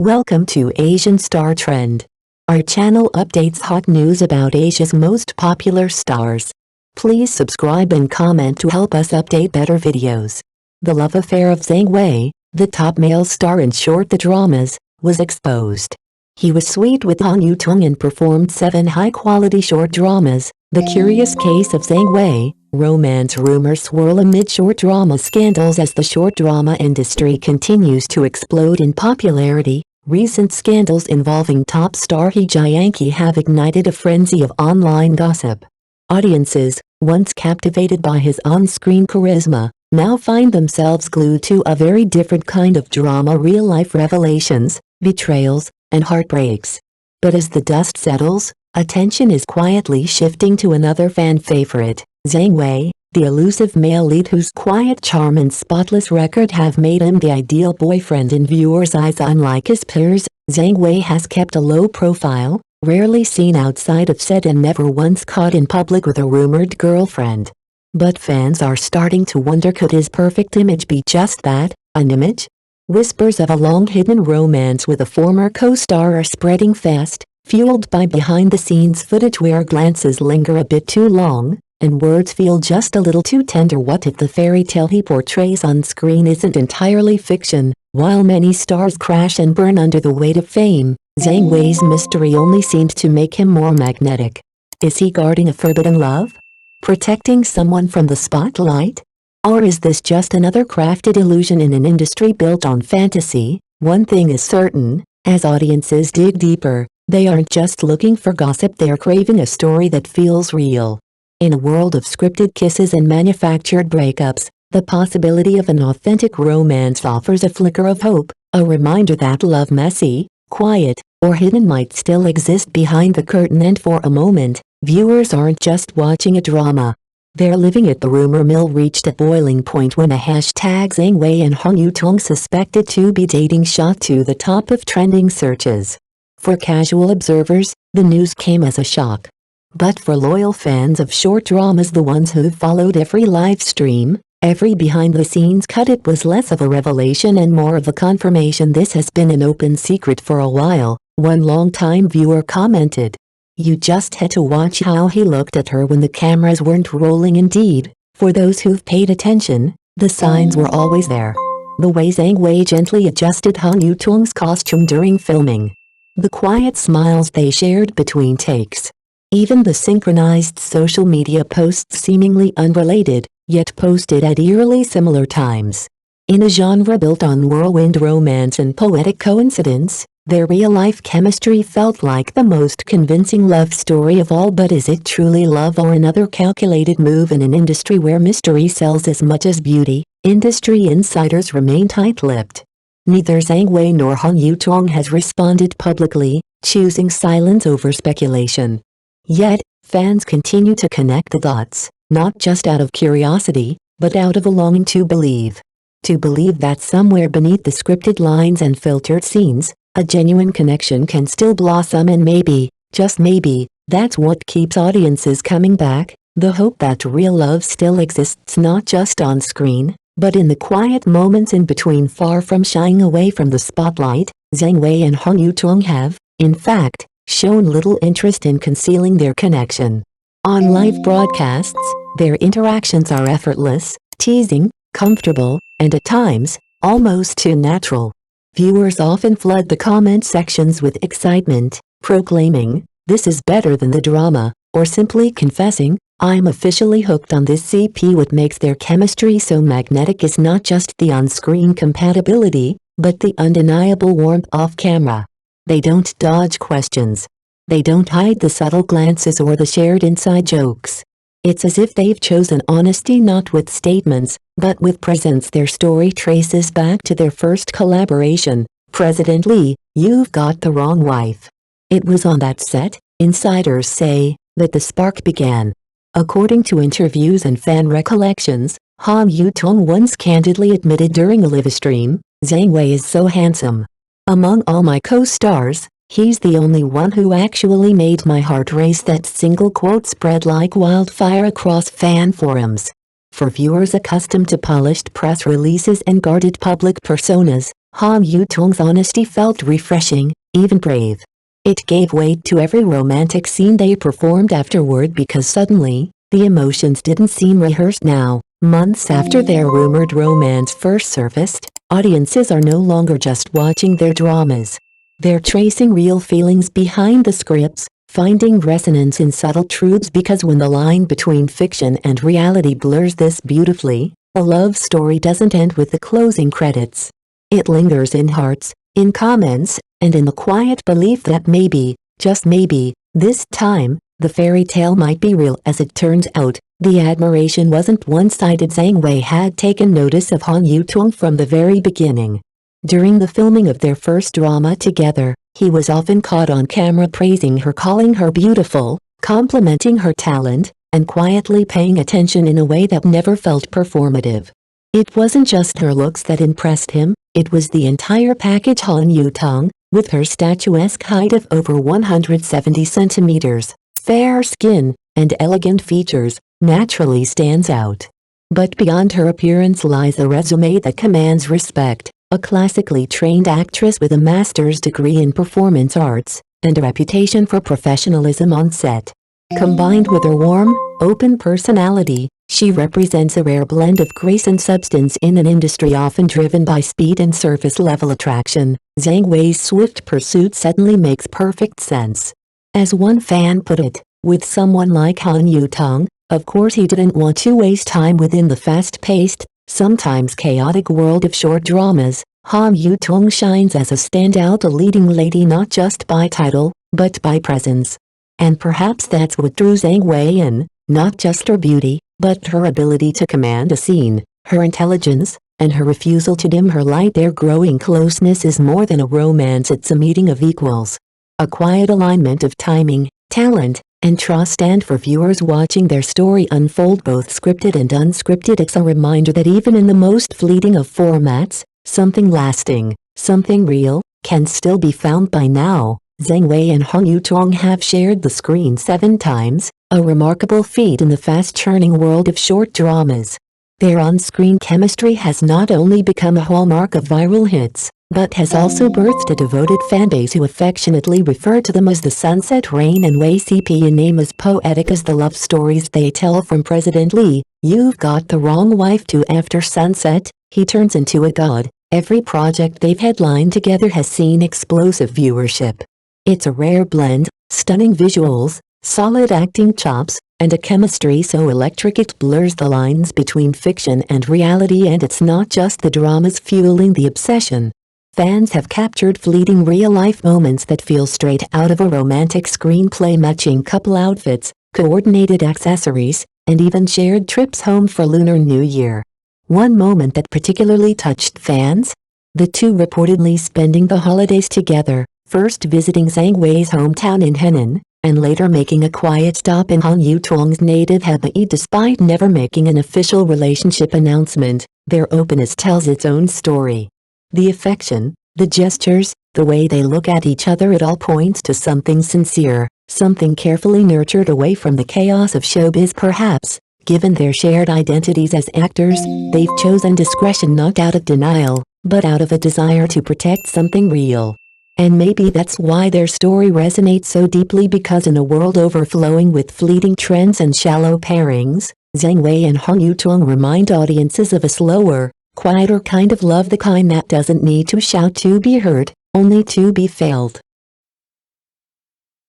Welcome to Asian Star Trend. Our channel updates hot news about Asia's most popular stars. Please subscribe and comment to help us update better videos. The love affair of Zeng Hui, the top male star in short the dramas, was exposed. He was sweet with Yutong and performed 7 high-quality short dramas. The curious case of Zeng Hui, romance rumors swirl amid short drama scandals as the short drama industry continues to explode in popularity. Recent scandals involving top star He Jae-yanki have ignited a frenzy of online gossip. Audiences, once captivated by his on-screen charisma, now find themselves glued to a very different kind of drama: real-life revelations, betrayals, and heartbreaks. But as the dust settles, attention is quietly shifting to another fan favorite, Zeng Hui, the elusive male lead whose quiet charm and spotless record have made him the ideal boyfriend in viewers' eyes. Unlike his peers, Zeng Hui has kept a low profile, rarely seen outside of set and never once caught in public with a rumored girlfriend. But fans are starting to wonder, could his perfect image be just that, an image? Whispers of a long-hidden romance with a former co-star are spreading fast, fueled by behind-the-scenes footage where glances linger a bit too long, and words feel just a little too tender. What if the fairy tale he portrays on screen isn't entirely fiction? While many stars crash and burn under the weight of fame, Zeng Hui's mystery only seemed to make him more magnetic. Is he guarding a forbidden love? Protecting someone from the spotlight? Or is this just another crafted illusion in an industry built on fantasy? One thing is certain, as audiences dig deeper, they aren't just looking for gossip, they're craving a story that feels real. In a world of scripted kisses and manufactured breakups, the possibility of an authentic romance offers a flicker of hope, a reminder that love, messy, quiet, or hidden, might still exist behind the curtain. And for a moment, viewers aren't just watching a drama. They're living it. The rumor mill reached a boiling point when a hashtag Zeng Hui and Yutong suspected to be dating shot to the top of trending searches. For casual observers, the news came as a shock. But for loyal fans of short dramas, the ones who've followed every live stream, every behind-the-scenes cut, it was less of a revelation and more of a confirmation. This has been an open secret for a while, one longtime viewer commented. You just had to watch how he looked at her when the cameras weren't rolling. Indeed, for those who've paid attention, the signs were always there. The way Zeng Hui gently adjusted Yutong's costume during filming. The quiet smiles they shared between takes. Even the synchronized social media posts, seemingly unrelated, yet posted at eerily similar times. In a genre built on whirlwind romance and poetic coincidence, their real-life chemistry felt like the most convincing love story of all. But is it truly love or another calculated move in an industry where mystery sells as much as beauty? Industry insiders remain tight-lipped. Neither Zeng Hui nor Yutong has responded publicly, choosing silence over speculation. Yet, fans continue to connect the dots, not just out of curiosity, but out of a longing to believe. To believe that somewhere beneath the scripted lines and filtered scenes, a genuine connection can still blossom. And maybe, just maybe, that's what keeps audiences coming back, the hope that real love still exists, not just on screen, but in the quiet moments in between. Far from shying away from the spotlight, Zeng Hui and Yutong have, in fact, shown little interest in concealing their connection. On live broadcasts, their interactions are effortless, teasing, comfortable, and at times, almost too natural. Viewers often flood the comment sections with excitement, proclaiming, "This is better than the drama," or simply confessing, "I'm officially hooked on this CP." What makes their chemistry so magnetic is not just the on-screen compatibility, but the undeniable warmth off-camera. They don't dodge questions. They don't hide the subtle glances or the shared inside jokes. It's as if they've chosen honesty not with statements, but with presence. Their story traces back to their first collaboration, President Lee, You've Got the Wrong Wife. It was on that set, insiders say, that the spark began. According to interviews and fan recollections, Yutong once candidly admitted during a live stream, "Zeng Hui is so handsome. Among all my co-stars, he's the only one who actually made my heart race." That single quote spread like wildfire across fan forums. For viewers accustomed to polished press releases and guarded public personas, Han Yutong's honesty felt refreshing, even brave. It gave weight to every romantic scene they performed afterward because suddenly, the emotions didn't seem rehearsed now. Months after their rumored romance first surfaced, audiences are no longer just watching their dramas. They're tracing real feelings behind the scripts, finding resonance in subtle truths because when the line between fiction and reality blurs this beautifully, a love story doesn't end with the closing credits. It lingers in hearts, in comments, and in the quiet belief that maybe, just maybe, this time, the fairy tale might be real. As it turns out, the admiration wasn't one-sided. Zang Wayi had taken notice of Han Yutong from the very beginning. During the filming of their first drama together, he was often caught on camera praising her, calling her beautiful, complimenting her talent, and quietly paying attention in a way that never felt performative. It wasn't just her looks that impressed him, it was the entire package. Han Yutong, with her statuesque height of over 170 centimeters, fair skin, and elegant features, naturally stands out. But beyond her appearance lies a resume that commands respect, a classically trained actress with a master's degree in performance arts, and a reputation for professionalism on set. Combined with her warm, open personality, she represents a rare blend of grace and substance in an industry often driven by speed and surface-level attraction. Zang Wei's swift pursuit suddenly makes perfect sense. As one fan put it, with someone like Han Yutong, of course he didn't want to waste time within the fast-paced, sometimes chaotic world of short dramas. Han Yutong shines as a standout, a leading lady not just by title, but by presence. And perhaps that's what drew Zeng Hui in, not just her beauty, but her ability to command a scene, her intelligence, and her refusal to dim her light. Their growing closeness is more than a romance, it's a meeting of equals. A quiet alignment of timing, talent, and trust, and for viewers watching their story unfold, both scripted and unscripted, it's a reminder that even in the most fleeting of formats, something lasting, something real, can still be found. By now, Zeng Hui and Han Yutong have shared the screen 7 times, a remarkable feat in the fast-churning world of short dramas. Their on-screen chemistry has not only become a hallmark of viral hits, but has also birthed a devoted fanbase who affectionately refer to them as the Sunset Rain and Wei CP, a name as poetic as the love stories they tell. From President Lee, "You've got the wrong wife," to After Sunset, "He turns into a god," every project they've headlined together has seen explosive viewership. It's a rare blend, stunning visuals, solid acting chops, and a chemistry so electric it blurs the lines between fiction and reality. And it's not just the dramas fueling the obsession. Fans have captured fleeting real-life moments that feel straight out of a romantic screenplay, matching couple outfits, coordinated accessories, and even shared trips home for Lunar New Year. One moment that particularly touched fans? The two reportedly spending the holidays together, first visiting Zang Wei's hometown in Henan, and later making a quiet stop in Han Yutong's native Hebei. Despite never making an official relationship announcement, their openness tells its own story. The affection, the gestures, the way they look at each other, it all points to something sincere, something carefully nurtured away from the chaos of showbiz. Perhaps, given their shared identities as actors, they've chosen discretion not out of denial, but out of a desire to protect something real. And maybe that's why their story resonates so deeply, because in a world overflowing with fleeting trends and shallow pairings, Zeng Hui and Han Yutong remind audiences of a slower, quieter kind of love, the kind that doesn't need to shout to be heard, only to be felt.